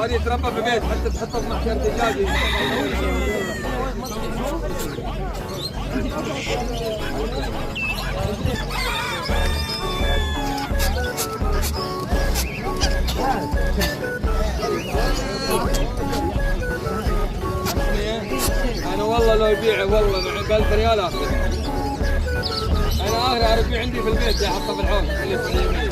هذه تربى في البيت حتى تحطها في محكمة دجاجي. انا والله لو يبيعه والله ب 1000 ريال اخذ. انا اخر اربيه عندي في البيت احطه في الحوض اللي في اليمين.